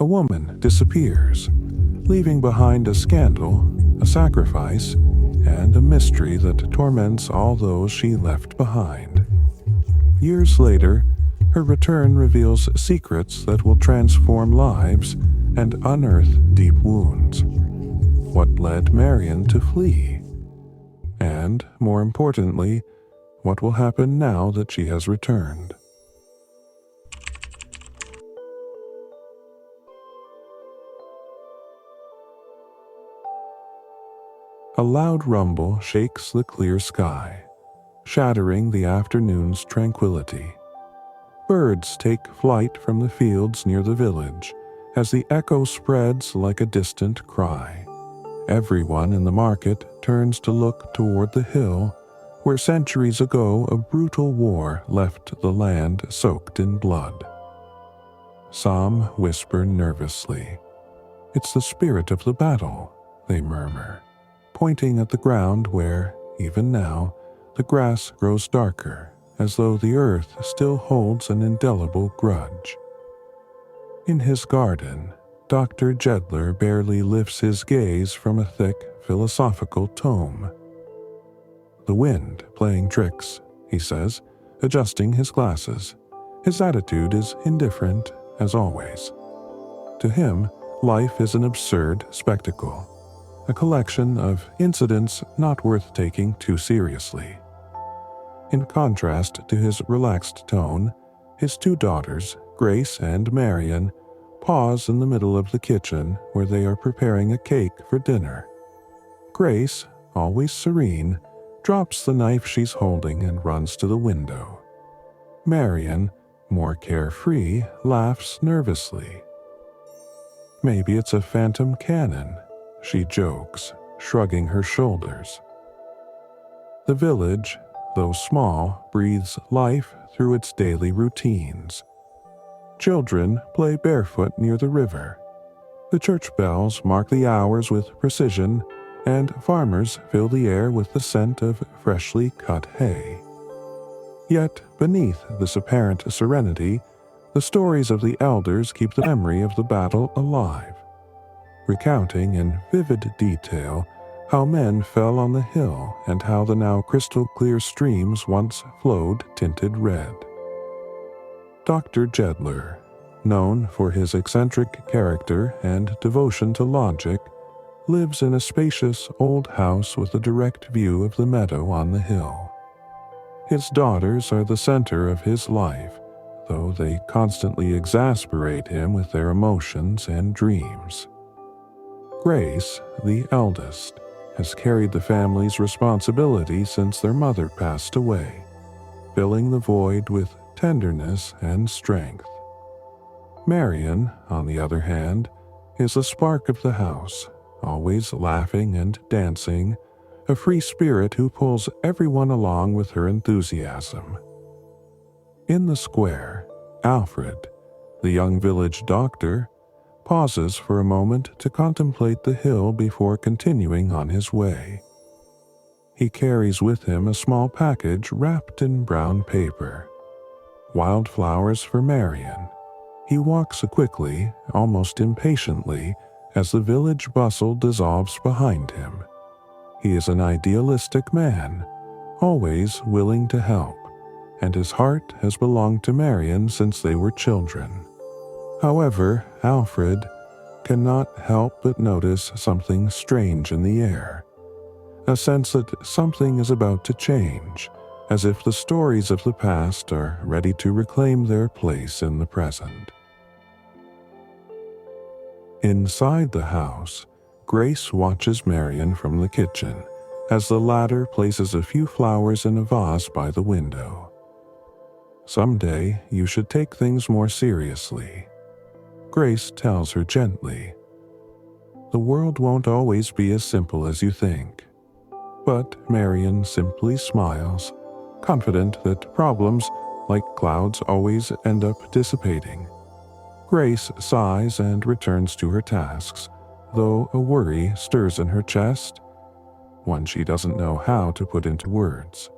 A woman disappears, leaving behind a scandal, a sacrifice, and a mystery that torments all those she left behind. Years later, her return reveals secrets that will transform lives and unearth deep wounds. What led Marion to flee? And, more importantly, what will happen now that she has returned? A loud rumble shakes the clear sky, shattering the afternoon's tranquility. Birds take flight from the fields near the village as the echo spreads like a distant cry. Everyone in the market turns to look toward the hill where centuries ago a brutal war left the land soaked in blood. Some whisper nervously. "It's the spirit of the battle," they murmur, pointing at the ground where, even now, the grass grows darker, as though the earth still holds an indelible grudge. In his garden, Dr. Jedler barely lifts his gaze from a thick, philosophical tome. "The wind playing tricks," he says, adjusting his glasses. His attitude is indifferent, as always. To him, life is an absurd spectacle, a collection of incidents not worth taking too seriously. In contrast to his relaxed tone, his two daughters, Grace and Marion, pause in the middle of the kitchen where they are preparing a cake for dinner. Grace, always serene, drops the knife she's holding and runs to the window. Marion, more carefree, laughs nervously. "Maybe it's a phantom cannon," she jokes, shrugging her shoulders. The village, though small, breathes life through its daily routines. Children play barefoot near the river. The church bells mark the hours with precision, and farmers fill the air with the scent of freshly cut hay. Yet, beneath this apparent serenity, the stories of the elders keep the memory of the battle alive, recounting in vivid detail how men fell on the hill and how the now crystal-clear streams once flowed tinted red. Dr. Jedler, known for his eccentric character and devotion to logic, lives in a spacious old house with a direct view of the meadow on the hill. His daughters are the center of his life, though they constantly exasperate him with their emotions and dreams. Grace, the eldest, has carried the family's responsibility since their mother passed away, filling the void with tenderness and strength. Marion, on the other hand, is a spark of the house, always laughing and dancing, a free spirit who pulls everyone along with her enthusiasm. In the square, Alfred, the young village doctor, pauses for a moment to contemplate the hill before continuing on his way. He carries with him a small package wrapped in brown paper. Wildflowers for Marion. He walks quickly, almost impatiently, as the village bustle dissolves behind him. He is an idealistic man, always willing to help, and his heart has belonged to Marion since they were children. However, Alfred cannot help but notice something strange in the air, a sense that something is about to change, as if the stories of the past are ready to reclaim their place in the present. Inside the house, Grace watches Marion from the kitchen as the latter places a few flowers in a vase by the window. "Someday you should take things more seriously," Grace tells her gently. "The world won't always be as simple as you think." But Marion simply smiles, confident that problems, like clouds, always end up dissipating. Grace sighs and returns to her tasks, though a worry stirs in her chest, one she doesn't know how to put into words.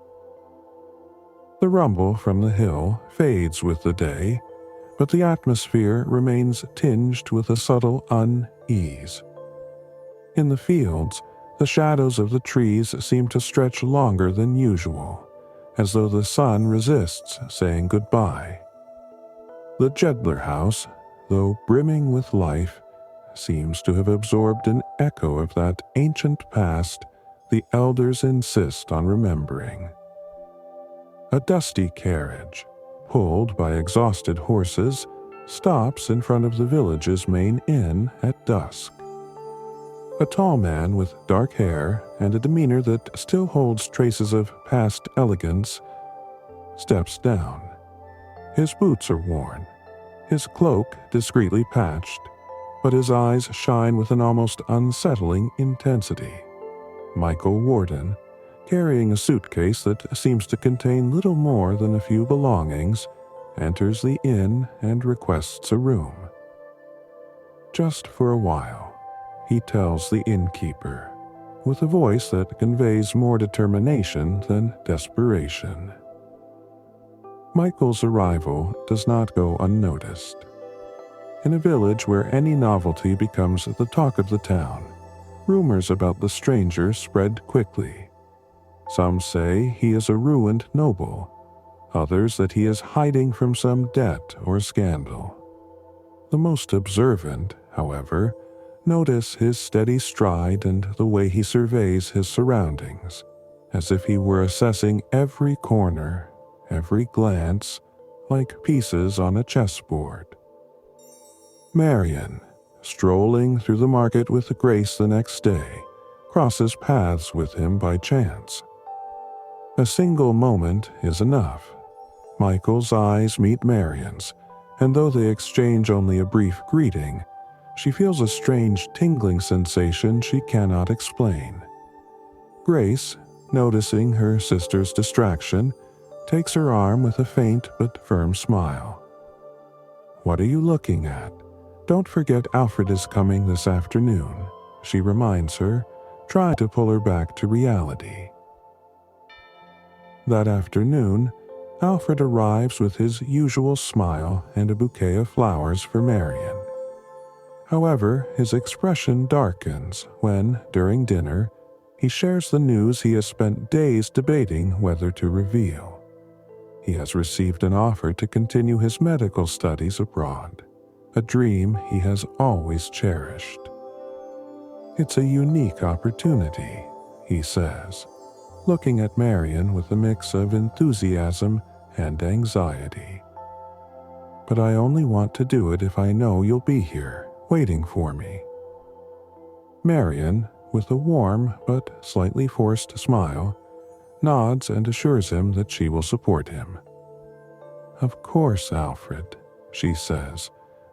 The rumble from the hill fades with the day, but the atmosphere remains tinged with a subtle unease. In the fields, the shadows of the trees seem to stretch longer than usual, as though the sun resists saying goodbye. The Jedler house, though brimming with life, seems to have absorbed an echo of that ancient past the elders insist on remembering. A dusty carriage, pulled by exhausted horses, stops in front of the village's main inn at dusk. A tall man with dark hair and a demeanor that still holds traces of past elegance steps down. His boots are worn, his cloak discreetly patched, but his eyes shine with an almost unsettling intensity. Michael Warden, carrying a suitcase that seems to contain little more than a few belongings, enters the inn and requests a room. Just for a while, he tells the innkeeper, with a voice that conveys more determination than desperation. Michael's arrival does not go unnoticed. In a village where any novelty becomes the talk of the town, rumors about the stranger spread quickly. Some say he is a ruined noble, others that he is hiding from some debt or scandal. The most observant, however, notice his steady stride and the way he surveys his surroundings, as if he were assessing every corner, every glance, like pieces on a chessboard. Marion, strolling through the market with Grace the next day, crosses paths with him by chance. A single moment is enough. Michael's eyes meet Marion's, and though they exchange only a brief greeting, she feels a strange tingling sensation she cannot explain. Grace, noticing her sister's distraction, takes her arm with a faint but firm smile. "What are you looking at? Don't forget Alfred is coming this afternoon," she reminds her, trying to pull her back to reality. That afternoon, Alfred arrives with his usual smile and a bouquet of flowers for Marion. However, his expression darkens when, during dinner, he shares the news he has spent days debating whether to reveal. He has received an offer to continue his medical studies abroad, a dream he has always cherished. "It's a unique opportunity," he says, looking at Marion with a mix of enthusiasm and anxiety. "But I only want to do it if I know you'll be here, waiting for me." Marion, with a warm but slightly forced smile, nods and assures him that she will support him. "Of course, Alfred," she says,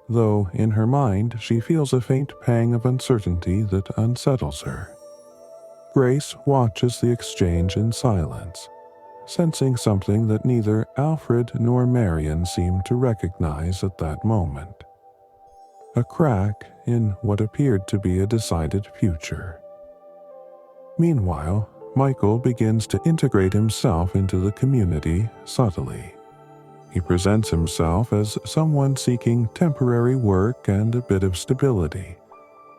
though in her mind she feels a faint pang of uncertainty that unsettles her. Grace watches the exchange in silence, sensing something that neither Alfred nor Marion seem to recognize at that moment. A crack in what appeared to be a decided future. Meanwhile, Michael begins to integrate himself into the community subtly. He presents himself as someone seeking temporary work and a bit of stability,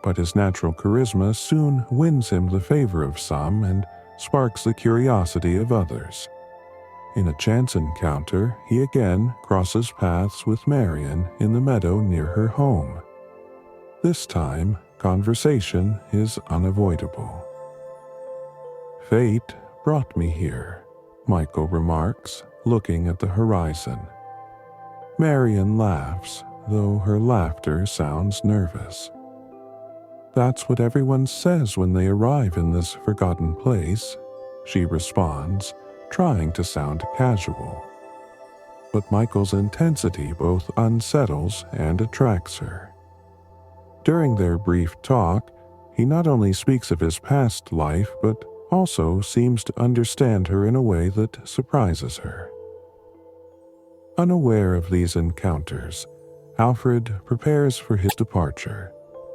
but his natural charisma soon wins him the favor of some and sparks the curiosity of others. In a chance encounter, he again crosses paths with Marion in the meadow near her home. This time, conversation is unavoidable. "Fate brought me here," Michael remarks, looking at the horizon. Marion laughs, though her laughter sounds nervous. "That's what everyone says when they arrive in this forgotten place," she responds, trying to sound casual. But Michael's intensity both unsettles and attracts her. During their brief talk, he not only speaks of his past life, but also seems to understand her in a way that surprises her. Unaware of these encounters, Alfred prepares for his departure,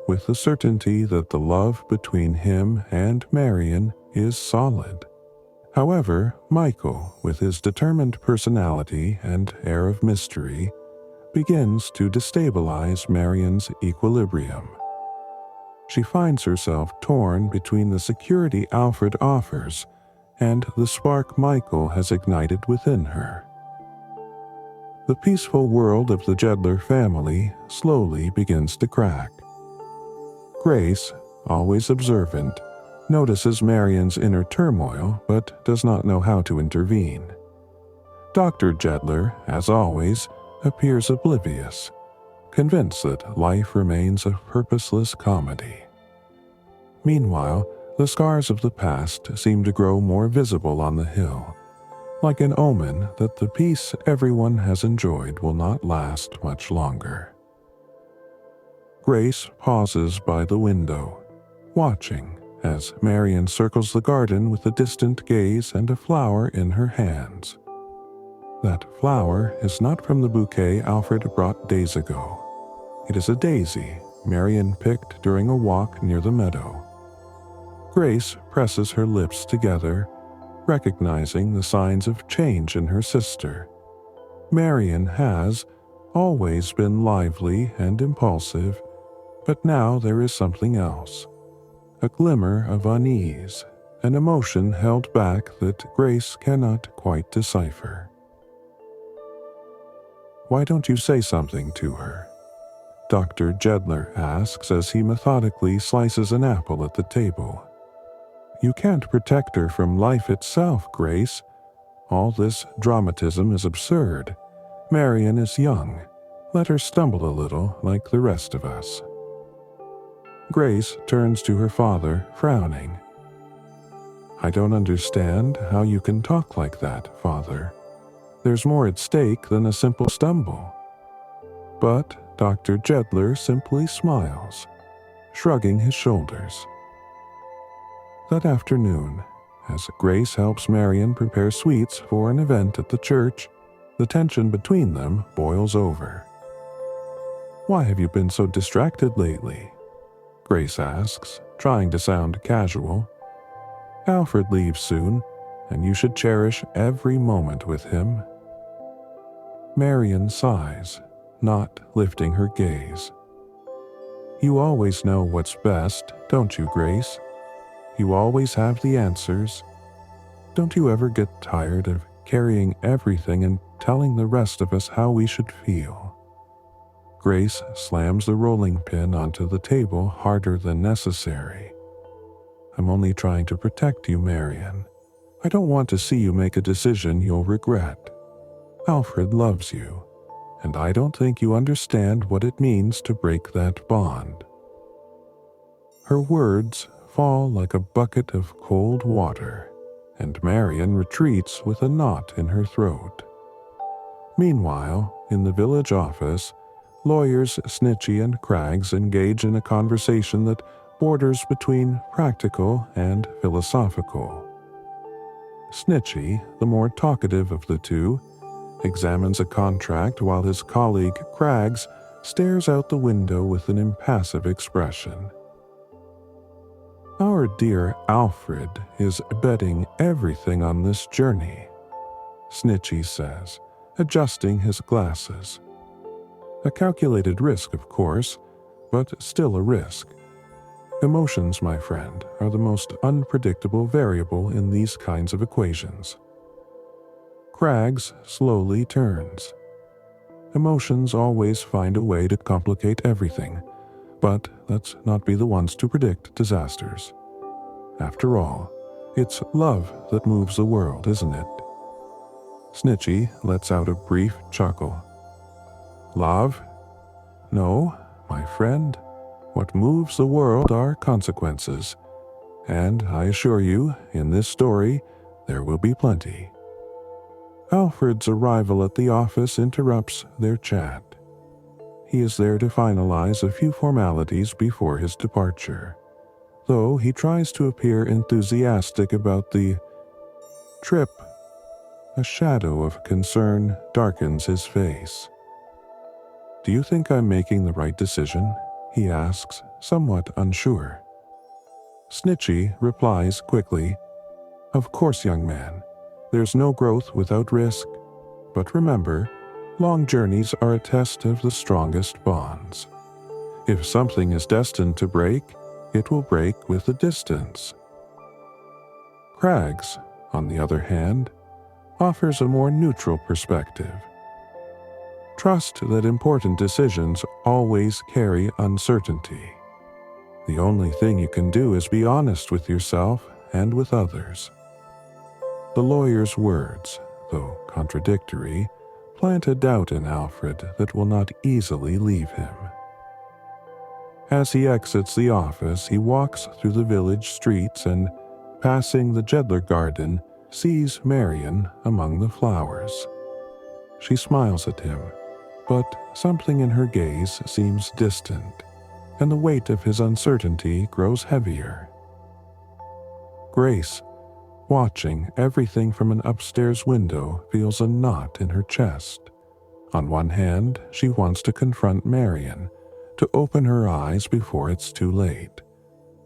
with the certainty that the love between him and Marion is solid. However, Michael, with his determined personality and air of mystery, begins to destabilize Marion's equilibrium. She finds herself torn between the security Alfred offers and the spark Michael has ignited within her. The peaceful world of the Jedler family slowly begins to crack. Grace, always observant, notices Marion's inner turmoil but does not know how to intervene. Dr. Jedler, as always, appears oblivious, convinced that life remains a purposeless comedy. Meanwhile, the scars of the past seem to grow more visible on the hill, like an omen that the peace everyone has enjoyed will not last much longer. Grace pauses by the window, watching as Marion circles the garden with a distant gaze and a flower in her hands. That flower is not from the bouquet Alfred brought days ago. It is a daisy Marion picked during a walk near the meadow. Grace presses her lips together, recognizing the signs of change in her sister. Marion has always been lively and impulsive, but now there is something else. A glimmer of unease, an emotion held back that Grace cannot quite decipher. "Why don't you say something to her?" Dr. Jedler asks as he methodically slices an apple at the table. "You can't protect her from life itself, Grace. All this dramatism is absurd. Marion is young. Let her stumble a little like the rest of us." Grace turns to her father, frowning. "I don't understand how you can talk like that, Father. There's more at stake than a simple stumble." But Dr. Jedler simply smiles, shrugging his shoulders. That afternoon, as Grace helps Marion prepare sweets for an event at the church, the tension between them boils over. "Why have you been so distracted lately?" Grace asks, trying to sound casual. "Alfred leaves soon, and you should cherish every moment with him." Marion sighs, not lifting her gaze. "You always know what's best, don't you, Grace? You always have the answers. Don't you ever get tired of carrying everything and telling the rest of us how we should feel?" Grace slams the rolling pin onto the table harder than necessary. "I'm only trying to protect you, Marion. I don't want to see you make a decision you'll regret. Alfred loves you, and I don't think you understand what it means to break that bond." Her words fall like a bucket of cold water, and Marion retreats with a knot in her throat. Meanwhile, in the village office, lawyers Snitchy and Craggs engage in a conversation that borders between practical and philosophical. Snitchy, the more talkative of the two, examines a contract while his colleague Craggs stares out the window with an impassive expression. "Our dear Alfred is betting everything on this journey," Snitchy says, adjusting his glasses. "A calculated risk, of course, but still a risk. Emotions, my friend, are the most unpredictable variable in these kinds of equations." Craggs slowly turns. Emotions always find a way to complicate everything, but let's not be the ones to predict disasters. After all, it's love that moves the world, isn't it? Snitchy lets out a brief chuckle. "Love? No, my friend. What moves the world are consequences. And I assure you, in this story, there will be plenty." Alfred's arrival at the office interrupts their chat. He is there to finalize a few formalities before his departure, though he tries to appear enthusiastic about the trip. A shadow of concern darkens his face. "Do you think I'm making the right decision?" he asks, somewhat unsure. Snitchy replies quickly, "Of course, young man. There's no growth without risk. But remember, Long journeys are a test of the strongest bonds. If something is destined to break, it will break with the distance. Crags, on the other hand, offers a more neutral perspective. Trust that important decisions always carry uncertainty. The only thing you can do is be honest with yourself and with others. The lawyer's words, though contradictory, plant a doubt in Alfred that will not easily leave him. As he exits the office, he walks through the village streets and, passing the Jedler garden, sees Marion among the flowers. She smiles at him, but something in her gaze seems distant, and the weight of his uncertainty grows heavier. Grace, watching everything from an upstairs window, feels a knot in her chest. On one hand, she wants to confront Marion, to open her eyes before it's too late.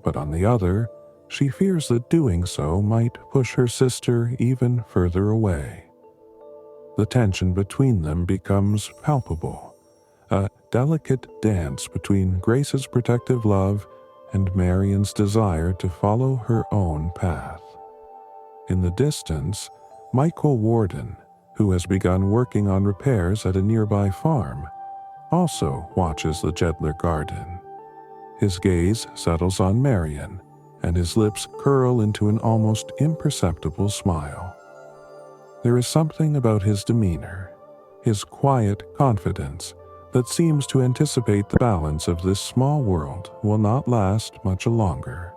But on the other, she fears that doing so might push her sister even further away. The tension between them becomes palpable, a delicate dance between Grace's protective love and Marion's desire to follow her own path. In the distance, Michael Warden, who has begun working on repairs at a nearby farm, also watches the Jedler garden. His gaze settles on Marion, and his lips curl into an almost imperceptible smile. There is something about his demeanor, his quiet confidence, that seems to anticipate the balance of this small world will not last much longer.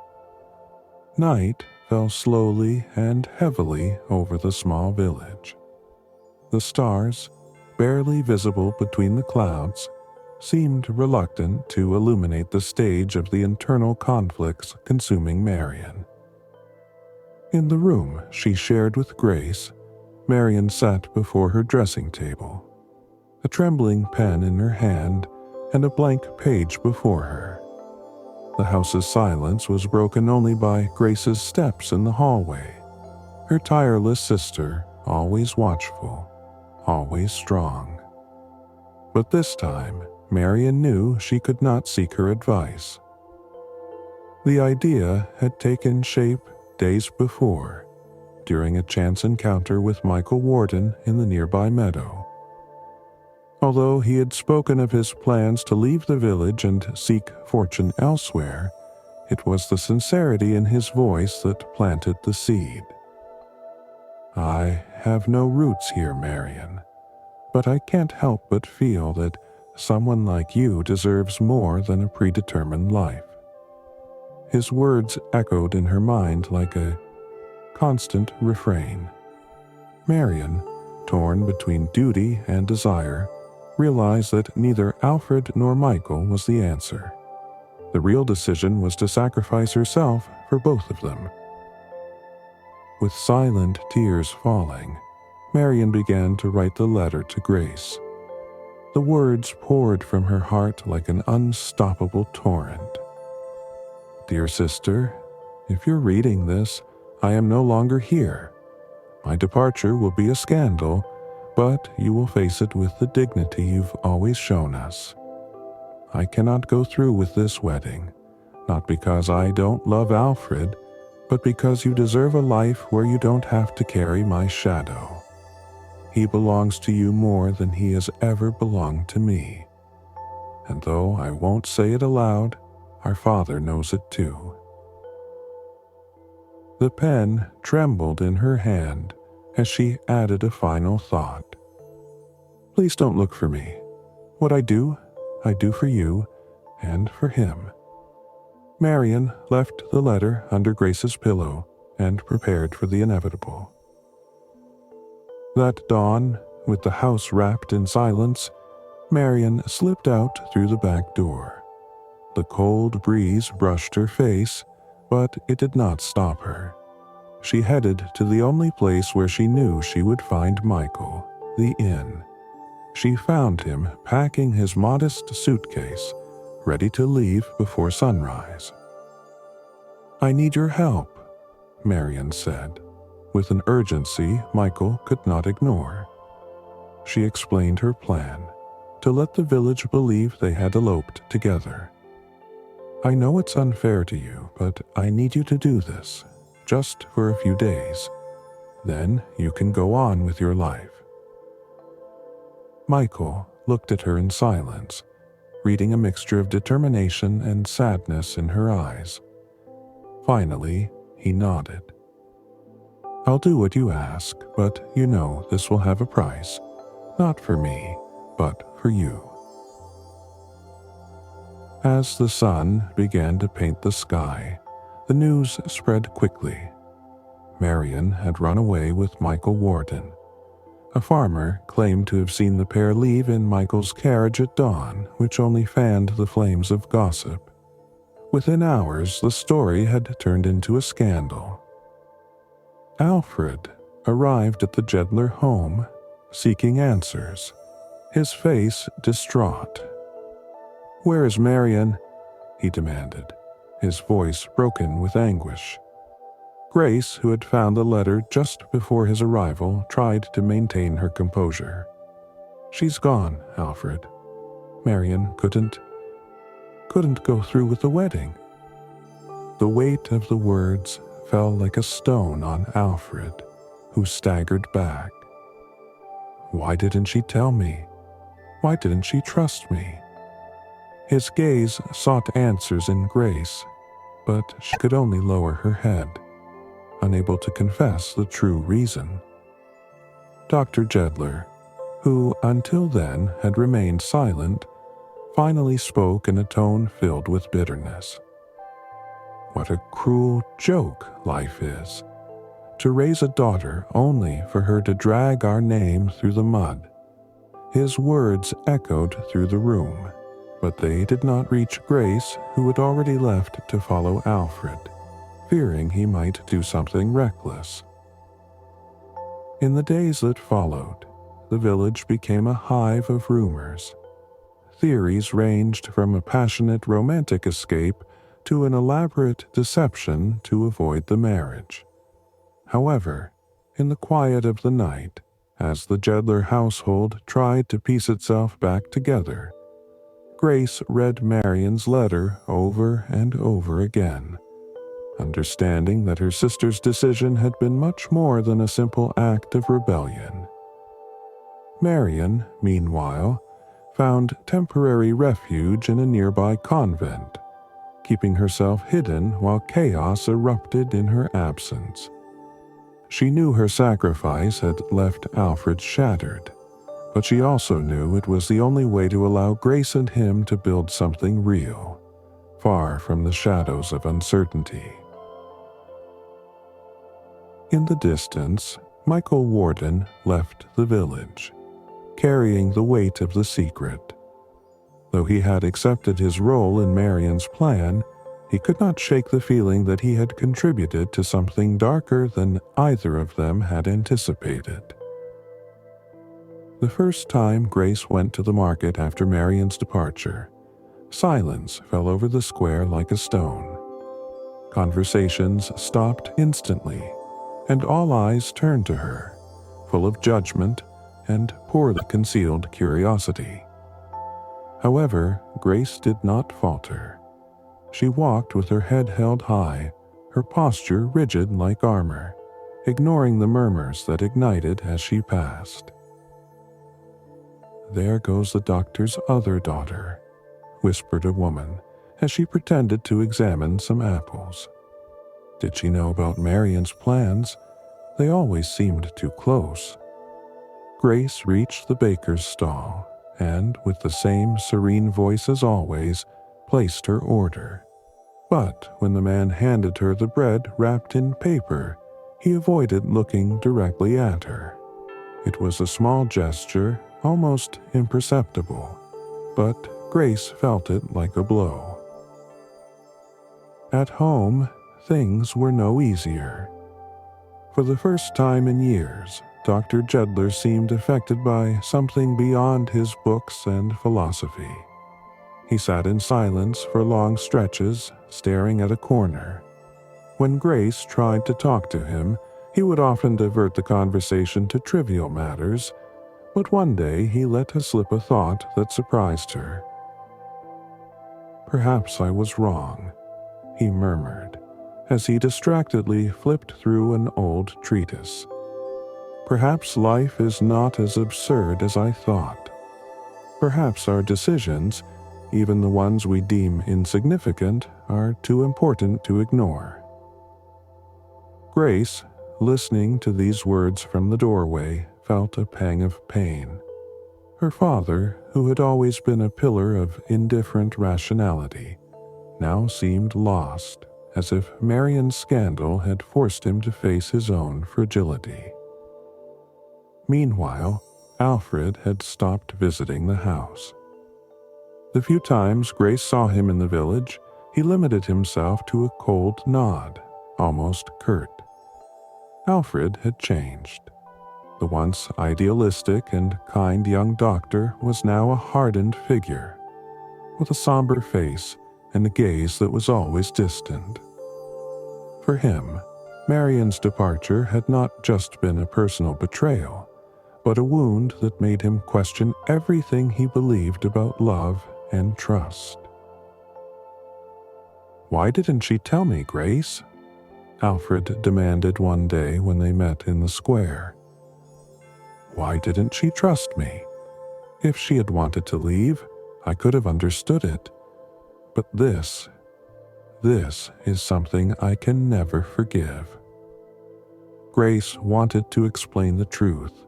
Night fell slowly and heavily over the small village. The stars, barely visible between the clouds, seemed reluctant to illuminate the stage of the internal conflicts consuming Marion. In the room she shared with Grace, Marion sat before her dressing table, a trembling pen in her hand and a blank page before her. The house's silence was broken only by Grace's steps in the hallway, her tireless sister, always watchful, always strong. But this time, Marion knew she could not seek her advice. The idea had taken shape days before, during a chance encounter with Michael Warden in the nearby meadow. Although he had spoken of his plans to leave the village and seek fortune elsewhere, it was the sincerity in his voice that planted the seed. "I have no roots here, Marion, but I can't help but feel that someone like you deserves more than a predetermined life." His words echoed in her mind like a constant refrain. Marion, torn between duty and desire, realized that neither Alfred nor Michael was the answer. The real decision was to sacrifice herself for both of them. With silent tears falling, Marion began to write the letter to Grace. The words poured from her heart like an unstoppable torrent. "Dear sister, if you're reading this, I am no longer here. My departure will be a scandal, but you will face it with the dignity you've always shown us. I cannot go through with this wedding, not because I don't love Alfred, but because you deserve a life where you don't have to carry my shadow. He belongs to you more than he has ever belonged to me. And though I won't say it aloud, our father knows it too." The pen trembled in her hand as she added a final thought. "Please don't look for me. What I do for you and for him." Marion left the letter under Grace's pillow and prepared for the inevitable. That dawn, with the house wrapped in silence, Marion slipped out through the back door. The cold breeze brushed her face, but it did not stop her. She headed to the only place where she knew she would find Michael, the inn. She found him packing his modest suitcase, ready to leave before sunrise. "I need your help," Marion said, with an urgency Michael could not ignore. She explained her plan, to let the village believe they had eloped together. "I know it's unfair to you, but I need you to do this, just for a few days. Then you can go on with your life." Michael looked at her in silence, reading a mixture of determination and sadness in her eyes. Finally, he nodded. "I'll do what you ask, but you know this will have a price. Not for me, but for you." As the sun began to paint the sky, the news spread quickly. Marion had run away with Michael Warden. A farmer claimed to have seen the pair leave in Michael's carriage at dawn, which only fanned the flames of gossip. Within hours, the story had turned into a scandal. Alfred arrived at the Jedler home, seeking answers, his face distraught. "Where is Marion?" he demanded, his voice broken with anguish. Grace, who had found the letter just before his arrival, tried to maintain her composure. "She's gone, Alfred. Marion couldn't go through with the wedding." The weight of the words fell like a stone on Alfred, who staggered back. Why didn't she tell me? Why didn't she trust me? His gaze sought answers in Grace, but she could only lower her head, unable to confess the true reason. Dr. Jedler, who until then had remained silent, finally spoke in a tone filled with bitterness. "What a cruel joke life is. To raise a daughter only for her to drag our name through the mud." His words echoed through the room, but they did not reach Grace, who had already left to follow Alfred, fearing he might do something reckless. In the days that followed, the village became a hive of rumors. Theories ranged from a passionate romantic escape to an elaborate deception to avoid the marriage. However, in the quiet of the night, as the Jedler household tried to piece itself back together, Grace read Marion's letter over and over again, understanding that her sister's decision had been much more than a simple act of rebellion. Marion, meanwhile, found temporary refuge in a nearby convent, keeping herself hidden while chaos erupted in her absence. She knew her sacrifice had left Alfred shattered, but she also knew it was the only way to allow Grace and him to build something real, far from the shadows of uncertainty. In the distance, Michael Warden left the village, carrying the weight of the secret. Though he had accepted his role in Marion's plan, he could not shake the feeling that he had contributed to something darker than either of them had anticipated. The first time Grace went to the market after Marion's departure, silence fell over the square like a stone. Conversations stopped instantly, and all eyes turned to her, full of judgment and poorly concealed curiosity. However, Grace did not falter. She walked with her head held high, her posture rigid like armor, ignoring the murmurs that ignited as she passed. "There goes the doctor's other daughter," whispered a woman as she pretended to examine some apples. Did she know about Marion's plans? They always seemed too close. Grace reached the baker's stall and, with the same serene voice as always, placed her order. But when the man handed her the bread wrapped in paper, he avoided looking directly at her. It was a small gesture, almost imperceptible, but Grace felt it like a blow. At home, things were no easier. For the first time in years, Dr. Jedler seemed affected by something beyond his books and philosophy. He sat in silence for long stretches, staring at a corner. When Grace tried to talk to him, he would often divert the conversation to trivial matters, But one day he let slip a thought that surprised her. "Perhaps I was wrong," he murmured, as he distractedly flipped through an old treatise. "Perhaps life is not as absurd as I thought. Perhaps our decisions, even the ones we deem insignificant, are too important to ignore." Grace, listening to these words from the doorway, felt a pang of pain. Her father, who had always been a pillar of indifferent rationality, now seemed lost, as if Marion's scandal had forced him to face his own fragility. Meanwhile, Alfred had stopped visiting the house. The few times Grace saw him in the village, he limited himself to a cold nod, almost curt. Alfred had changed. The once idealistic and kind young doctor was now a hardened figure, with a somber face and a gaze that was always distant. For him, Marion's departure had not just been a personal betrayal, but a wound that made him question everything he believed about love and trust. "Why didn't she tell me, Grace?" Alfred demanded one day when they met in the square. "Why didn't she trust me? If she had wanted to leave, I could have understood it. But this is something I can never forgive." Grace wanted to explain the truth,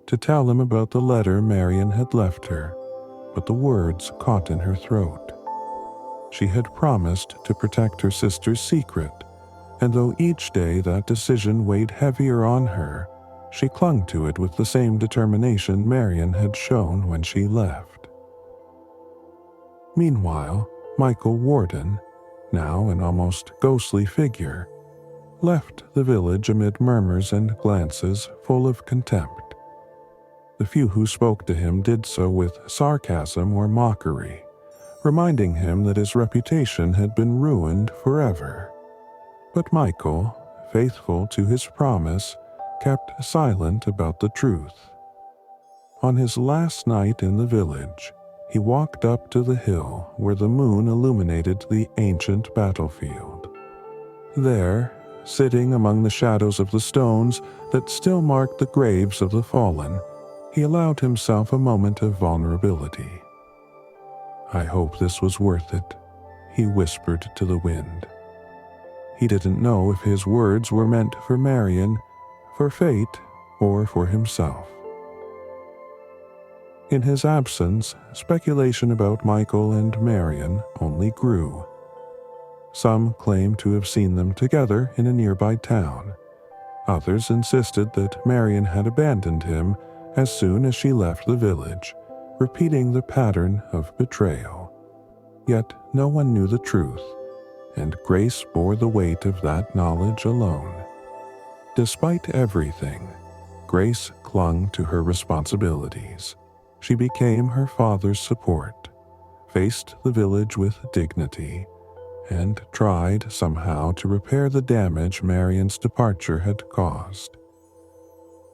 to tell him about the letter Marion had left her, but the words caught in her throat. She had promised to protect her sister's secret, and though each day that decision weighed heavier on her, she clung to it with the same determination Marion had shown when she left. Meanwhile, Michael Warden, now an almost ghostly figure, left the village amid murmurs and glances full of contempt. The few who spoke to him did so with sarcasm or mockery, reminding him that his reputation had been ruined forever. But Michael, faithful to his promise, kept silent about the truth. On his last night in the village, he walked up to the hill where the moon illuminated the ancient battlefield. There, sitting among the shadows of the stones that still marked the graves of the fallen, he allowed himself a moment of vulnerability. "I hope this was worth it," he whispered to the wind. He didn't know if his words were meant for Marion, for fate, or for himself. In his absence, speculation about Michael and Marion only grew. Some claimed to have seen them together in a nearby town. Others insisted that Marion had abandoned him as soon as she left the village, repeating the pattern of betrayal. Yet no one knew the truth, and Grace bore the weight of that knowledge alone. Despite everything, Grace clung to her responsibilities. She became her father's support, faced the village with dignity, and tried somehow to repair the damage Marion's departure had caused.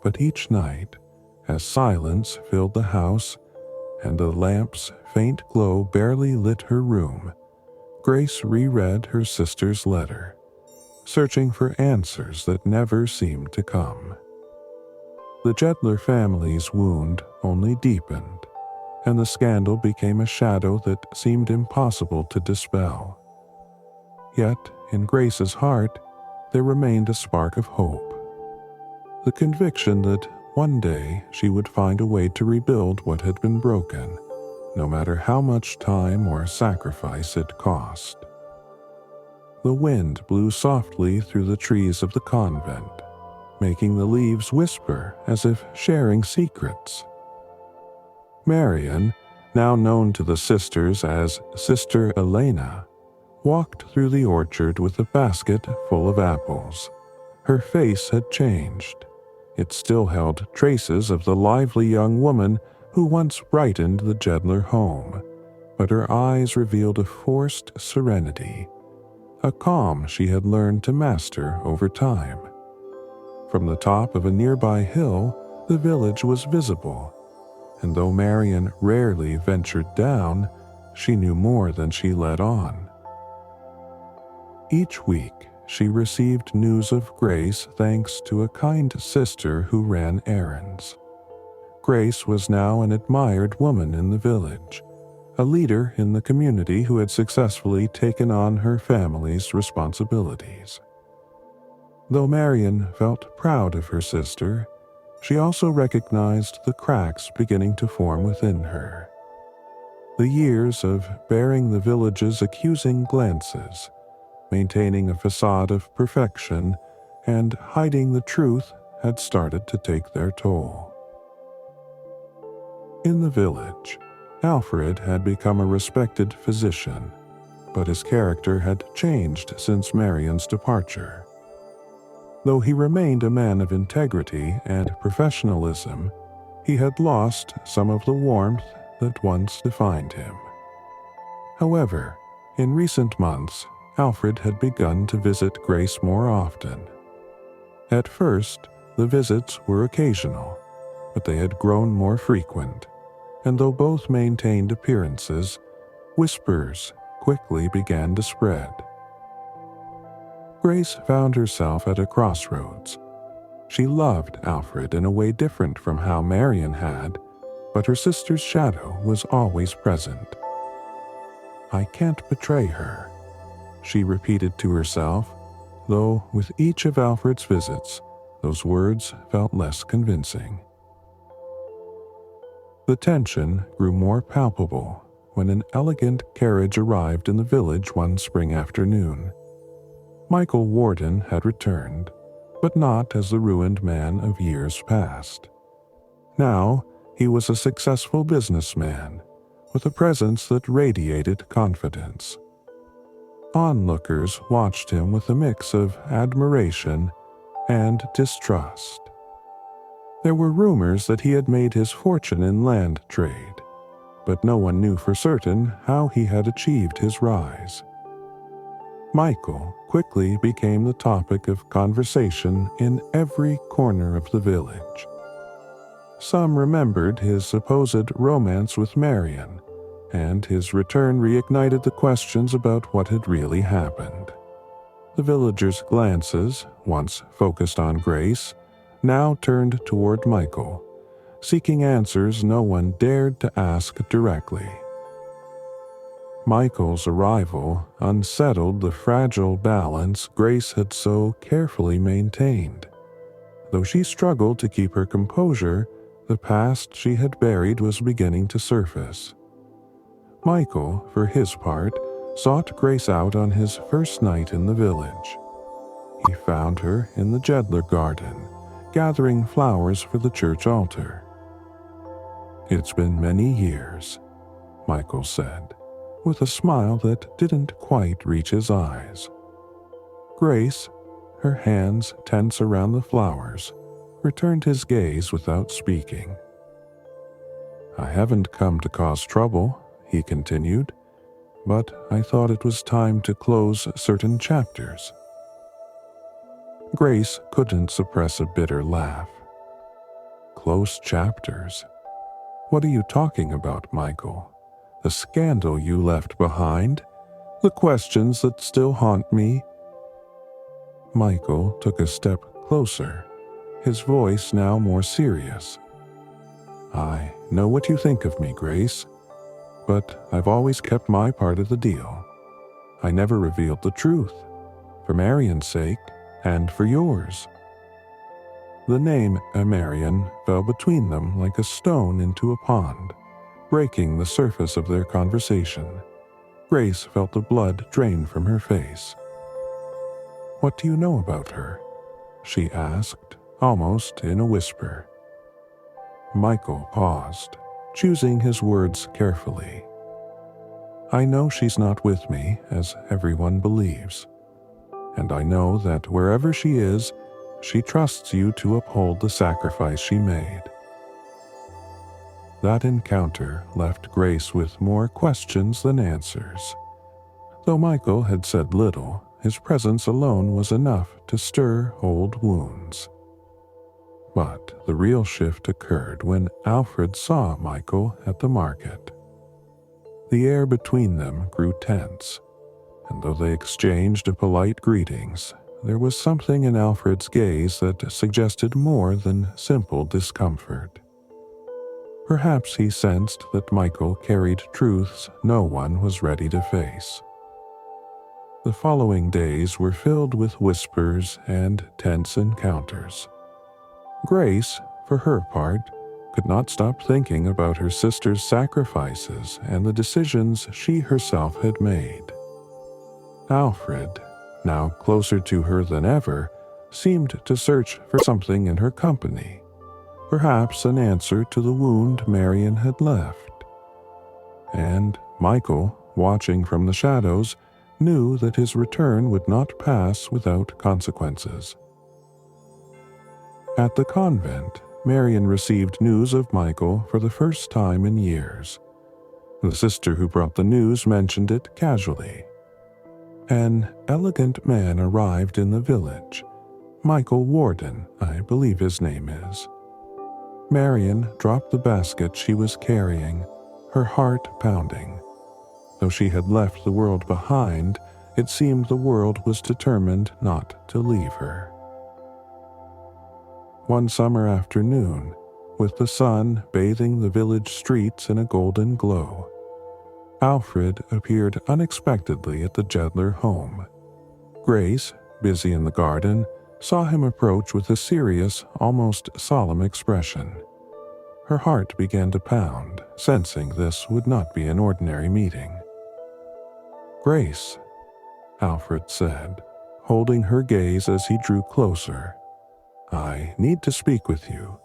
But each night, as silence filled the house and the lamp's faint glow barely lit her room, Grace reread her sister's letter, searching for answers that never seemed to come. The Jedler family's wound only deepened, and the scandal became a shadow that seemed impossible to dispel. Yet, in Grace's heart, there remained a spark of hope. The conviction that one day she would find a way to rebuild what had been broken, no matter how much time or sacrifice it cost. The wind blew softly through the trees of the convent, making the leaves whisper as if sharing secrets. Marion, now known to the sisters as Sister Elena, walked through the orchard with a basket full of apples. Her face had changed. It still held traces of the lively young woman who once brightened the Jedler home, but her eyes revealed a forced serenity, a calm she had learned to master over time. From the top of a nearby hill, the village was visible, and though Marion rarely ventured down, she knew more than she let on. Each week, she received news of Grace thanks to a kind sister who ran errands. Grace was now an admired woman in the village, a leader in the community who had successfully taken on her family's responsibilities. Though Marion felt proud of her sister, she also recognized the cracks beginning to form within her. The years of bearing the village's accusing glances, maintaining a facade of perfection, and hiding the truth had started to take their toll. In the village, Alfred had become a respected physician, but his character had changed since Marion's departure. Though he remained a man of integrity and professionalism, he had lost some of the warmth that once defined him. However, in recent months, Alfred had begun to visit Grace more often. At first, the visits were occasional, but they had grown more frequent, and though both maintained appearances, whispers quickly began to spread. Grace found herself at a crossroads. She loved Alfred in a way different from how Marion had, but her sister's shadow was always present. "I can't betray her," she repeated to herself, though with each of Alfred's visits, those words felt less convincing. The tension grew more palpable when an elegant carriage arrived in the village one spring afternoon. Michael Warden had returned, but not as the ruined man of years past. Now he was a successful businessman, with a presence that radiated confidence. Onlookers watched him with a mix of admiration and distrust. There were rumors that he had made his fortune in land trade, but no one knew for certain how he had achieved his rise. Michael quickly became the topic of conversation in every corner of the village. Some remembered his supposed romance with Marion, and his return reignited the questions about what had really happened. The villagers' glances, once focused on Grace, now turned toward Michael, seeking answers no one dared to ask directly. Michael's arrival unsettled the fragile balance Grace had so carefully maintained. Though she struggled to keep her composure, the past she had buried was beginning to surface. Michael, for his part, sought Grace out on his first night in the village. He found her in the Jedler garden, gathering flowers for the church altar. "It's been many years," Michael said, with a smile that didn't quite reach his eyes. Grace, her hands tense around the flowers, returned his gaze without speaking. "I haven't come to cause trouble," he continued, "but I thought it was time to close certain chapters." Grace couldn't suppress a bitter laugh. "Close chapters? What are you talking about, Michael? The scandal you left behind? The questions that still haunt me?" Michael took a step closer, his voice now more serious. "I know what you think of me, Grace, but I've always kept my part of the deal. I never revealed the truth, for Marion's sake and for yours." The name Marion fell between them like a stone into a pond, breaking the surface of their conversation. Grace felt the blood drain from her face. "What do you know about her?" she asked, almost in a whisper. Michael paused, choosing his words carefully. "I know she's not with me, as everyone believes. And I know that wherever she is, she trusts you to uphold the sacrifice she made." That encounter left Grace with more questions than answers. Though Michael had said little, his presence alone was enough to stir old wounds. But the real shift occurred when Alfred saw Michael at the market. The air between them grew tense, and though they exchanged polite greetings, there was something in Alfred's gaze that suggested more than simple discomfort. Perhaps he sensed that Michael carried truths no one was ready to face. The following days were filled with whispers and tense encounters. Grace, for her part, could not stop thinking about her sister's sacrifices and the decisions she herself had made. Alfred, now closer to her than ever, seemed to search for something in her company, perhaps an answer to the wound Marion had left. And Michael, watching from the shadows, knew that his return would not pass without consequences. At the convent, Marion received news of Michael for the first time in years. The sister who brought the news mentioned it casually. An elegant man arrived in the village. Michael Warden, I believe his name is. Marion dropped the basket she was carrying, her heart pounding. Though she had left the world behind, it seemed the world was determined not to leave her. One summer afternoon, with the sun bathing the village streets in a golden glow, Alfred appeared unexpectedly at the Jedler home. Grace, busy in the garden, saw him approach with a serious, almost solemn expression. Her heart began to pound, sensing this would not be an ordinary meeting. "Grace," Alfred said, holding her gaze as he drew closer, "I need to speak with you."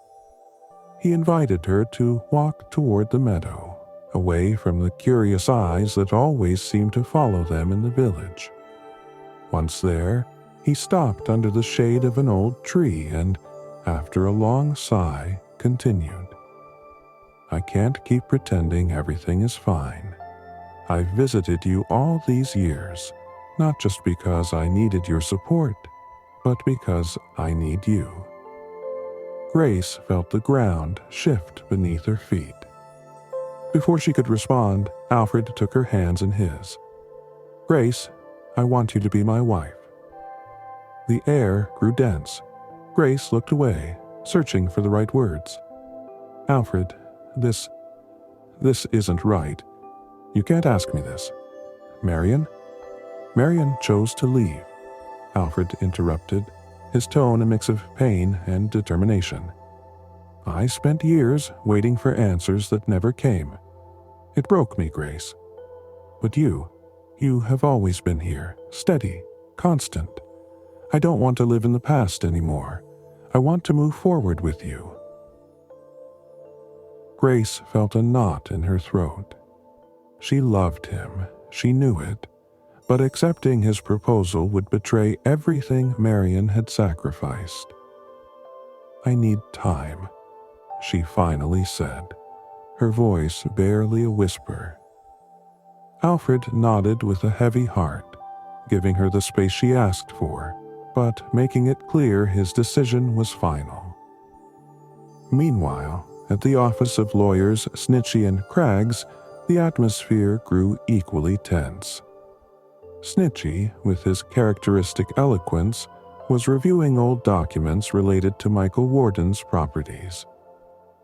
He invited her to walk toward the meadow, away from the curious eyes that always seemed to follow them in the village. Once there, he stopped under the shade of an old tree and, after a long sigh, continued, "I can't keep pretending everything is fine. I've visited you all these years, not just because I needed your support, but because I need you." Grace felt the ground shift beneath her feet. Before she could respond, Alfred took her hands in his. "Grace, I want you to be my wife." The air grew dense. Grace looked away, searching for the right words. "Alfred, this isn't right. You can't ask me this." "Marion?" Marion chose to leave, Alfred interrupted, his tone a mix of pain and determination. "I spent years waiting for answers that never came. It broke me, Grace. But you have always been here, steady, constant. I don't want to live in the past anymore. I want to move forward with you." Grace felt a knot in her throat. She loved him, she knew it, but accepting his proposal would betray everything Marion had sacrificed. "I need time," she finally said, her voice barely a whisper. Alfred nodded with a heavy heart, giving her the space she asked for, but making it clear his decision was final. Meanwhile, at the office of lawyers Snitchy and Craggs, the atmosphere grew equally tense. Snitchy, with his characteristic eloquence, was reviewing old documents related to Michael Warden's properties.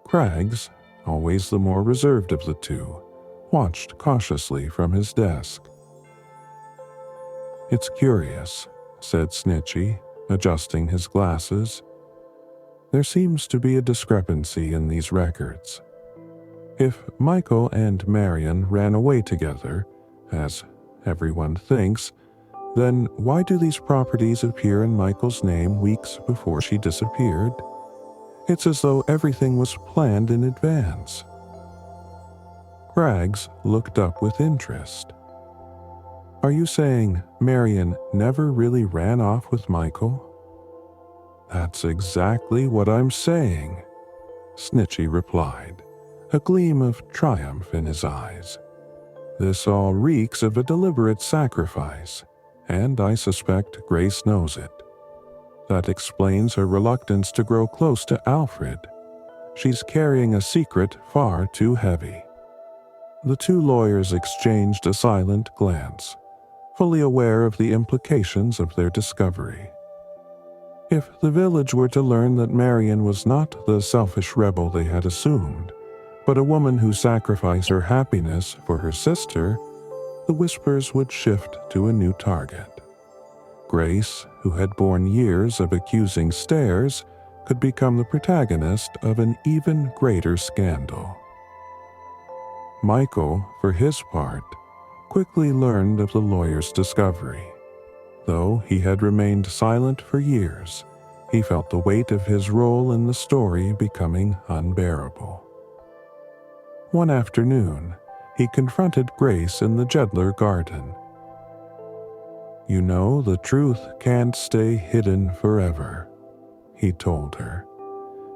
Craggs, always the more reserved of the two, watched cautiously from his desk. "It's curious," said Snitchy, adjusting his glasses. "There seems to be a discrepancy in these records. If Michael and Marion ran away together, as everyone thinks, then why do these properties appear in Michael's name weeks before she disappeared? It's as though everything was planned in advance." Craggs looked up with interest. "Are you saying Marion never really ran off with Michael?" "That's exactly what I'm saying," Snitchy replied, a gleam of triumph in his eyes. "This all reeks of a deliberate sacrifice, and I suspect Grace knows it. That explains her reluctance to grow close to Alfred. She's carrying a secret far too heavy. The two lawyers exchanged a silent glance, fully aware of the implications of their discovery. If the village were to learn that Marion was not the selfish rebel they had assumed, but a woman who sacrificed her happiness for her sister, the whispers would shift to a new target. Grace, who had borne years of accusing stares, could become the protagonist of an even greater scandal. Michael, for his part, quickly learned of the lawyer's discovery. Though he had remained silent for years, he felt the weight of his role in the story becoming unbearable. One afternoon, he confronted Grace in the Jedler garden. "You know, the truth can't stay hidden forever," he told her,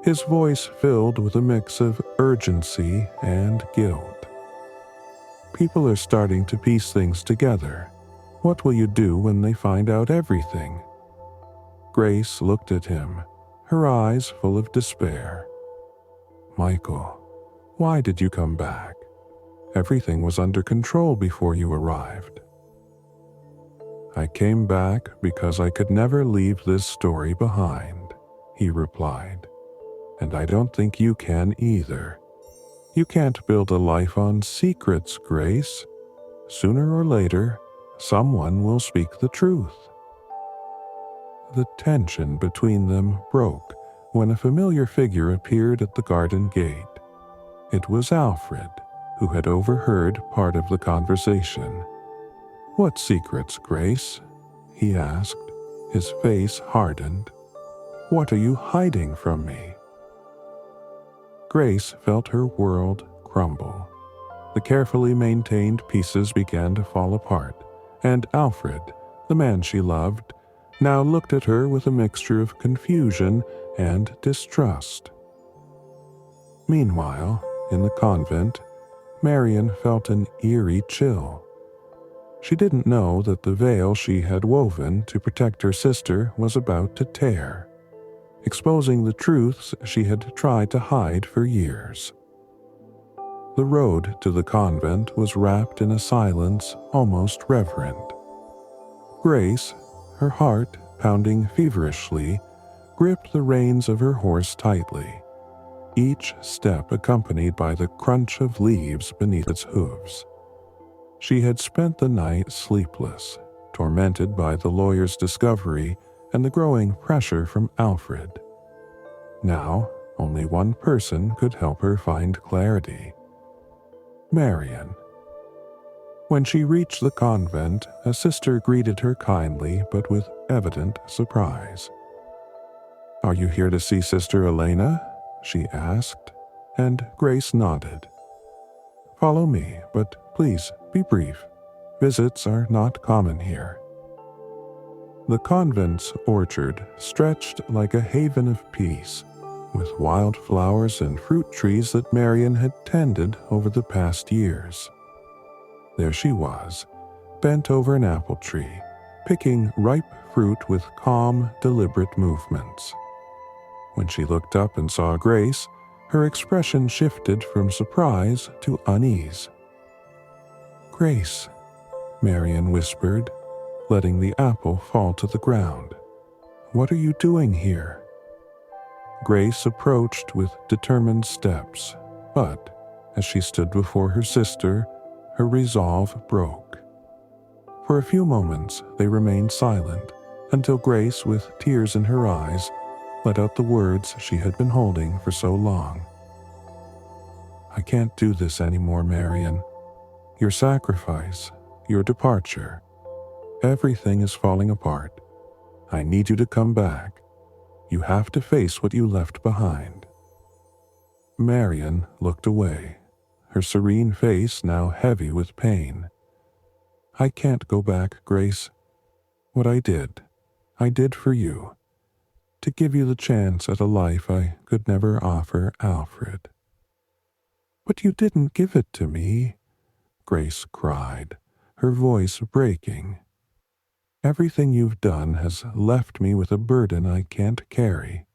his voice filled with a mix of urgency and guilt. "People are starting to piece things together. What will you do when they find out everything?" Grace looked at him, her eyes full of despair. "Michael, why did you come back? Everything was under control before you arrived." "I came back because I could never leave this story behind," he replied. "And I don't think you can either. You can't build a life on secrets, Grace. Sooner or later, someone will speak the truth." The tension between them broke when a familiar figure appeared at the garden gate. It was Alfred, who had overheard part of the conversation. "What secrets, Grace?" he asked, his face hardened. "What are you hiding from me?" Grace felt her world crumble. The carefully maintained pieces began to fall apart, and Alfred, the man she loved, now looked at her with a mixture of confusion and distrust. Meanwhile, in the convent, Marion felt an eerie chill. She didn't know that the veil she had woven to protect her sister was about to tear, exposing the truths she had tried to hide for years. The road to the convent was wrapped in a silence almost reverent. Grace, her heart pounding feverishly, gripped the reins of her horse tightly, each step accompanied by the crunch of leaves beneath its hooves. She had spent the night sleepless, tormented by the lawyer's discovery and the growing pressure from Alfred. Now, only one person could help her find clarity: Marion. When she reached the convent, a sister greeted her kindly but with evident surprise. "Are you here to see Sister Elena?" she asked, and Grace nodded. "Follow me, but please be brief. Visits are not common here." The convent's orchard stretched like a haven of peace, with wild flowers and fruit trees that Marion had tended over the past years. There she was, bent over an apple tree, picking ripe fruit with calm, deliberate movements. When she looked up and saw Grace, her expression shifted from surprise to unease. "Grace," Marion whispered, letting the apple fall to the ground. "What are you doing here?" Grace approached with determined steps, but as she stood before her sister, her resolve broke. For a few moments they remained silent, until Grace, with tears in her eyes, let out the words she had been holding for so long. "I can't do this anymore, Marion. Your sacrifice, your departure, everything is falling apart. I need you to come back. You have to face what you left behind." Marion looked away, her serene face now heavy with pain. "I can't go back, Grace. What I did for you, to give you the chance at a life I could never offer Alfred." "But you didn't give it to me," Grace cried, her voice breaking. Everything you've done has left me with a burden I can't carry.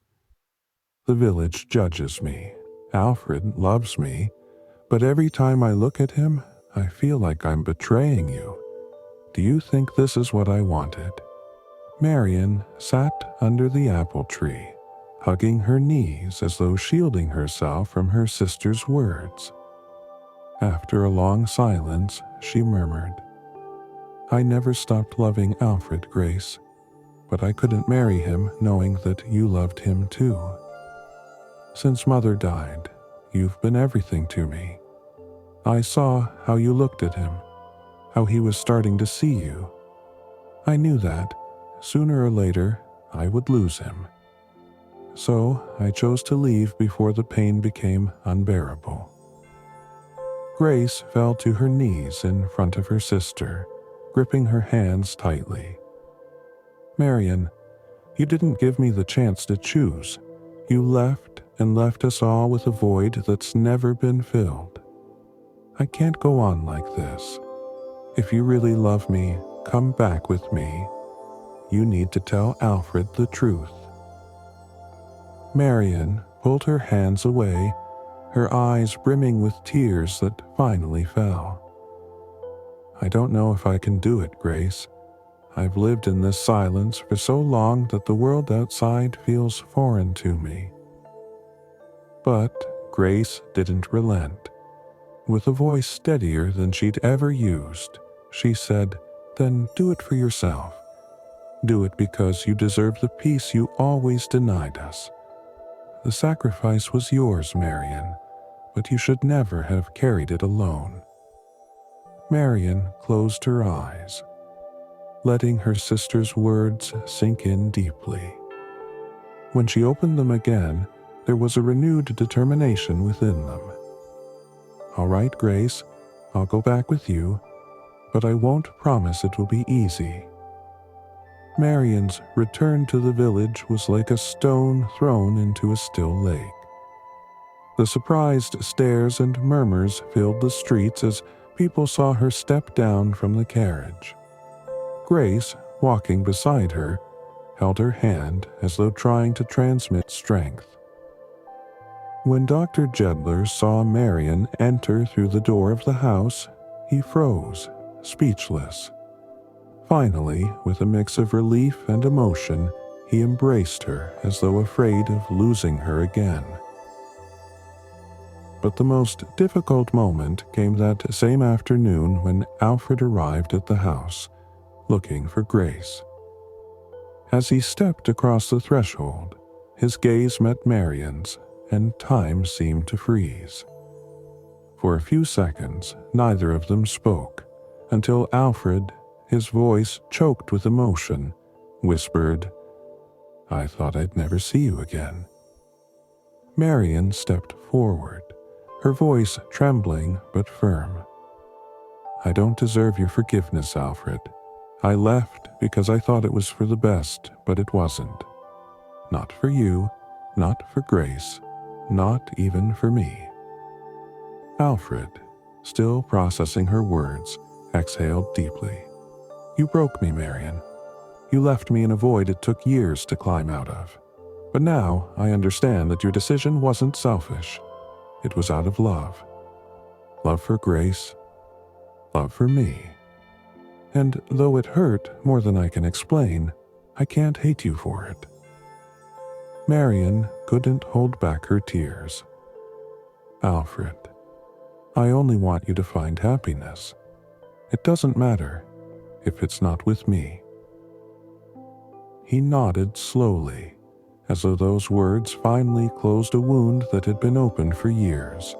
The village judges me. Alfred loves me, but every time I look at him, I feel like I'm betraying you. Do you think this is what I wanted?" Marion sat under the apple tree, hugging her knees as though shielding herself from her sister's words. After a long silence, she murmured, "I never stopped loving Alfred, Grace, but I couldn't marry him knowing that you loved him too. Since Mother died, you've been everything to me. I saw how you looked at him, how he was starting to see you. I knew that, sooner or later, I would lose him. So I chose to leave before the pain became unbearable." Grace fell to her knees in front of her sister, gripping her hands tightly. "Marion, you didn't give me the chance to choose. You left and left us all with a void that's never been filled. I can't go on like this. If you really love me, come back with me. You need to tell Alfred the truth." Marion pulled her hands away, her eyes brimming with tears that finally fell. "I don't know if I can do it, Grace. I've lived in this silence for so long that the world outside feels foreign to me." But Grace didn't relent. With a voice steadier than she'd ever used, she said, "Then do it for yourself. Do it because you deserve the peace you always denied us. The sacrifice was yours, Marion, but you should never have carried it alone." Marion closed her eyes, letting her sister's words sink in deeply. When she opened them again, there was a renewed determination within them. "All right, Grace, I'll go back with you, but I won't promise it will be easy." Marion's return to the village was like a stone thrown into a still lake. The surprised stares and murmurs filled the streets as people saw her step down from the carriage. Grace, walking beside her, held her hand as though trying to transmit strength. When Dr. Jedler saw Marion enter through the door of the house, he froze, speechless. Finally, with a mix of relief and emotion, he embraced her as though afraid of losing her again. But the most difficult moment came that same afternoon when Alfred arrived at the house, looking for Grace. As he stepped across the threshold, his gaze met Marion's, and time seemed to freeze. For a few seconds, neither of them spoke, until Alfred, his voice choked with emotion, whispered, "I thought I'd never see you again." Marion stepped forward, her voice trembling but firm. "I don't deserve your forgiveness, Alfred. I left because I thought it was for the best, but it wasn't. Not for you, not for Grace, not even for me." Alfred, still processing her words, exhaled deeply. "You broke me, Marion. You left me in a void it took years to climb out of. But now I understand that your decision wasn't selfish. It was out of love. Love for Grace, love for me. And though it hurt more than I can explain, I can't hate you for it." Marion couldn't hold back her tears. "Alfred, I only want you to find happiness. It doesn't matter if it's not with me." He nodded slowly, as though those words finally closed a wound that had been open for years.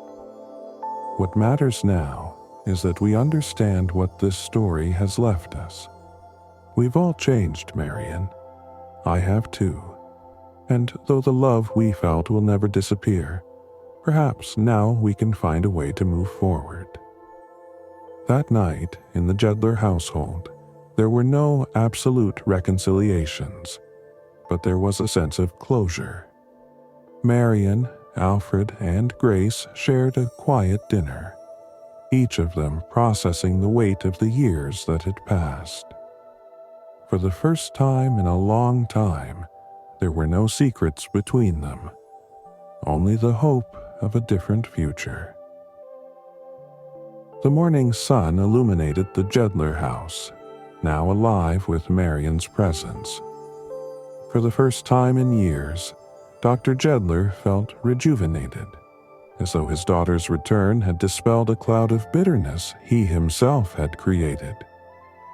"What matters now is that we understand what this story has left us. We've all changed, Marion. I have too. And though the love we felt will never disappear, perhaps now we can find a way to move forward." That night, in the Jedler household, there were no absolute reconciliations, but there was a sense of closure. Marion, Alfred, and Grace shared a quiet dinner, each of them processing the weight of the years that had passed. For the first time in a long time, there were no secrets between them, only the hope of a different future. The morning sun illuminated the Jedler house, now alive with Marion's presence. For the first time in years, Dr. Jedler felt rejuvenated, as though his daughter's return had dispelled a cloud of bitterness he himself had created.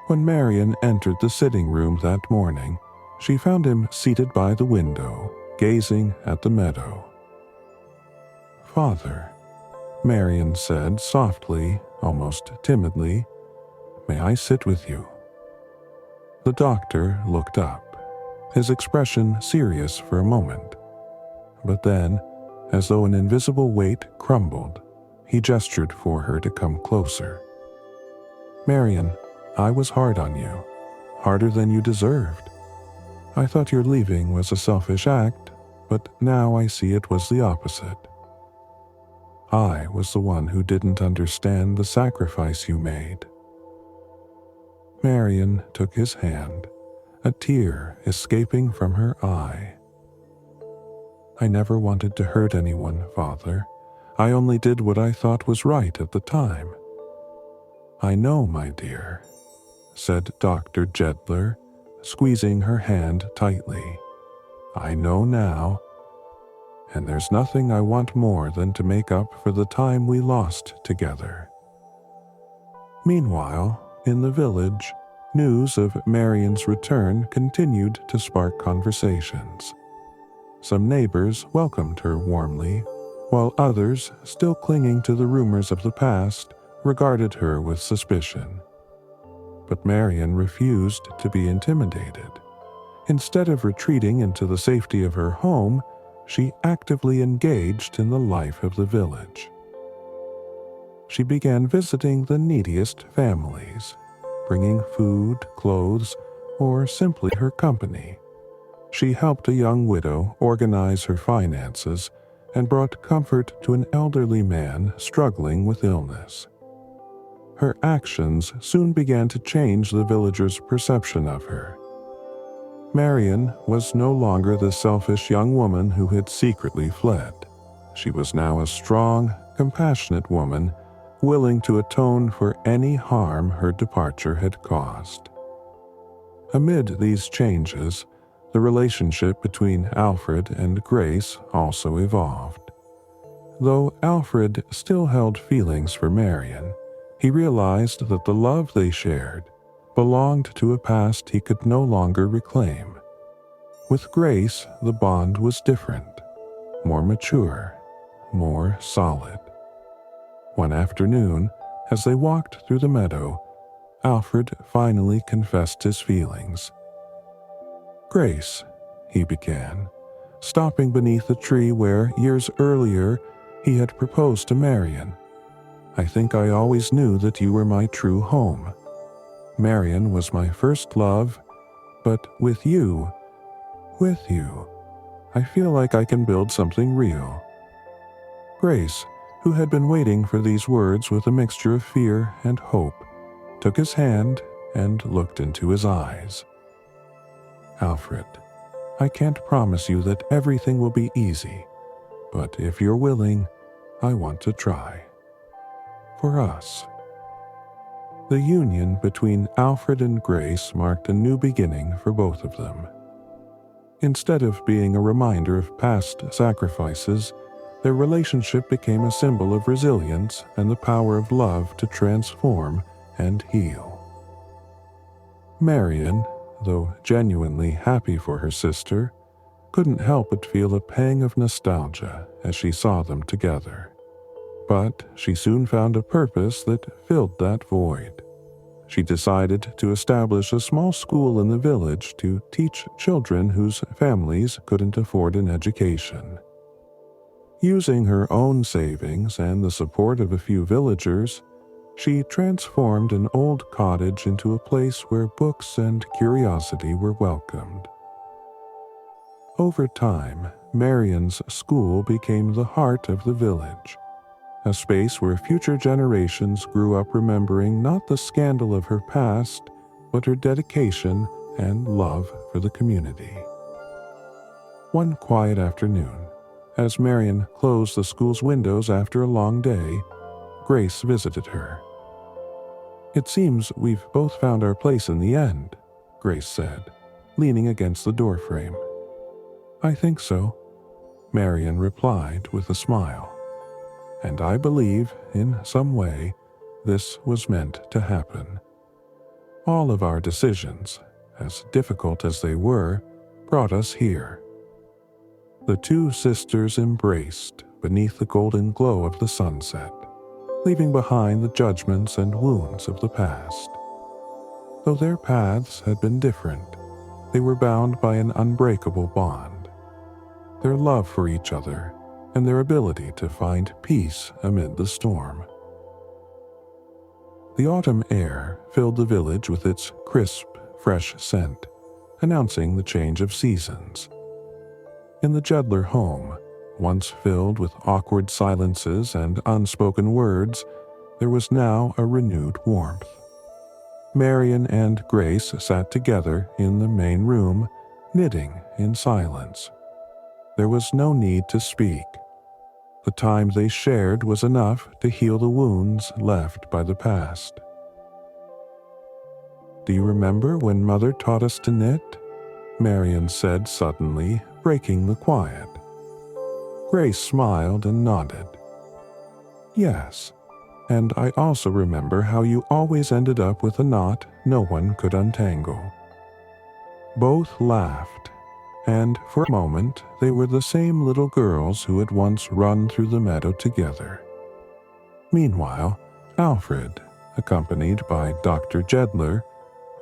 When Marion entered the sitting room that morning, she found him seated by the window, gazing at the meadow. "Father," Marion said softly, almost timidly, "may I sit with you?" The doctor looked up, his expression serious for a moment. But then, as though an invisible weight crumbled, he gestured for her to come closer. "Marion, I was hard on you, harder than you deserved. I thought your leaving was a selfish act, but now I see it was the opposite. I was the one who didn't understand the sacrifice you made." Marion took his hand, a tear escaping from her eye. "I never wanted to hurt anyone, Father. I only did what I thought was right at the time." "I know, my dear," said Dr. Jedler, squeezing her hand tightly. "I know now, and there's nothing I want more than to make up for the time we lost together." Meanwhile, in the village, news of Marion's return continued to spark conversations. Some neighbors welcomed her warmly, while others, still clinging to the rumors of the past, regarded her with suspicion. But Marion refused to be intimidated. Instead of retreating into the safety of her home, she actively engaged in the life of the village. She began visiting the neediest families, bringing food, clothes, or simply her company. She helped a young widow organize her finances and brought comfort to an elderly man struggling with illness. Her actions soon began to change the villagers' perception of her. Marion was no longer the selfish young woman who had secretly fled. She was now a strong, compassionate woman, willing to atone for any harm her departure had caused. Amid these changes, the relationship between Alfred and Grace also evolved. Though Alfred still held feelings for Marion, he realized that the love they shared belonged to a past he could no longer reclaim. With Grace, the bond was different, more mature, more solid. One afternoon, as they walked through the meadow, Alfred finally confessed his feelings. "Grace," he began, stopping beneath a tree where, years earlier, he had proposed to Marion, "I think I always knew that you were my true home. Marion was my first love, but with you, I feel like I can build something real." Grace, who had been waiting for these words with a mixture of fear and hope, took his hand and looked into his eyes. "Alfred, I can't promise you that everything will be easy, but if you're willing, I want to try. For us." The union between Alfred and Grace marked a new beginning for both of them. Instead of being a reminder of past sacrifices, their relationship became a symbol of resilience and the power of love to transform and heal. Marion, though genuinely happy for her sister, couldn't help but feel a pang of nostalgia as she saw them together. But she soon found a purpose that filled that void. She decided to establish a small school in the village to teach children whose families couldn't afford an education. Using her own savings and the support of a few villagers, she transformed an old cottage into a place where books and curiosity were welcomed. Over time, Marion's school became the heart of the village, a space where future generations grew up remembering not the scandal of her past, but her dedication and love for the community. One quiet afternoon, as Marion closed the school's windows after a long day, Grace visited her. "It seems we've both found our place in the end," Grace said, leaning against the doorframe. "I think so," Marion replied with a smile. "And I believe, in some way, this was meant to happen. All of our decisions, as difficult as they were, brought us here." The two sisters embraced beneath the golden glow of the sunset, leaving behind the judgments and wounds of the past. Though their paths had been different, they were bound by an unbreakable bond: their love for each other and their ability to find peace amid the storm. The autumn air filled the village with its crisp, fresh scent, announcing the change of seasons. In the Jedler home, once filled with awkward silences and unspoken words, there was now a renewed warmth. Marion and Grace sat together in the main room, knitting in silence. There was no need to speak. The time they shared was enough to heal the wounds left by the past. "Do you remember when Mother taught us to knit?" Marion said suddenly, breaking the quiet. Grace smiled and nodded. "Yes, and I also remember how you always ended up with a knot no one could untangle." Both laughed, and for a moment they were the same little girls who had once run through the meadow together. Meanwhile, Alfred, accompanied by Dr. Jedler,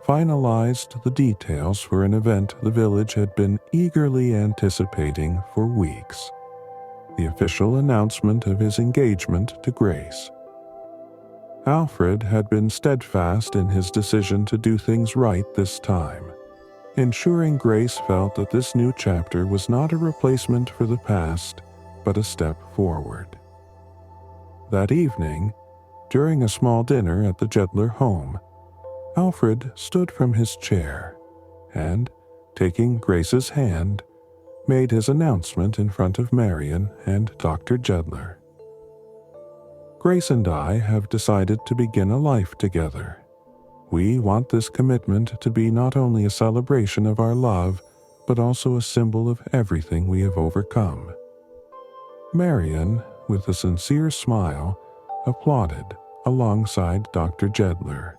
finalized the details for an event the village had been eagerly anticipating for weeks: the official announcement of his engagement to Grace. Alfred had been steadfast in his decision to do things right this time, ensuring Grace felt that this new chapter was not a replacement for the past, but a step forward. That evening, during a small dinner at the Jedler home, Alfred stood from his chair and, taking Grace's hand, made his announcement in front of Marion and Dr. Jedler. "Grace and I have decided to begin a life together. We want this commitment to be not only a celebration of our love, but also a symbol of everything we have overcome." Marion, with a sincere smile, applauded alongside Dr. Jedler,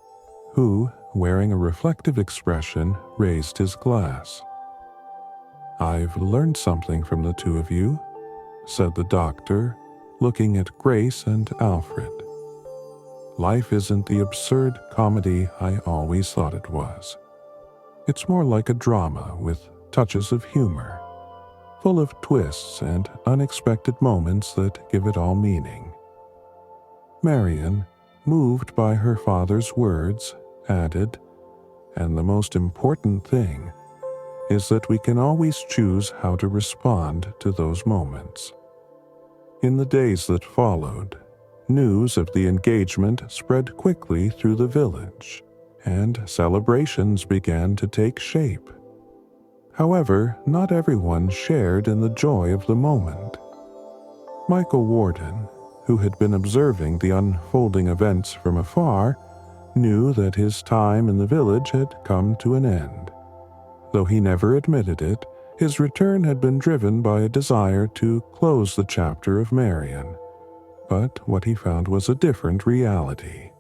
who, wearing a reflective expression, raised his glass. "I've learned something from the two of you," said the doctor, looking at Grace and Alfred. "Life isn't the absurd comedy I always thought it was. It's more like a drama with touches of humor, full of twists and unexpected moments that give it all meaning." Marion, moved by her father's words, added, "And the most important thing is that we can always choose how to respond to those moments." In the days that followed, news of the engagement spread quickly through the village, and celebrations began to take shape. However, not everyone shared in the joy of the moment. Michael Warden, who had been observing the unfolding events from afar, knew that his time in the village had come to an end. Though he never admitted it, his return had been driven by a desire to close the chapter of Marion. But what he found was a different reality.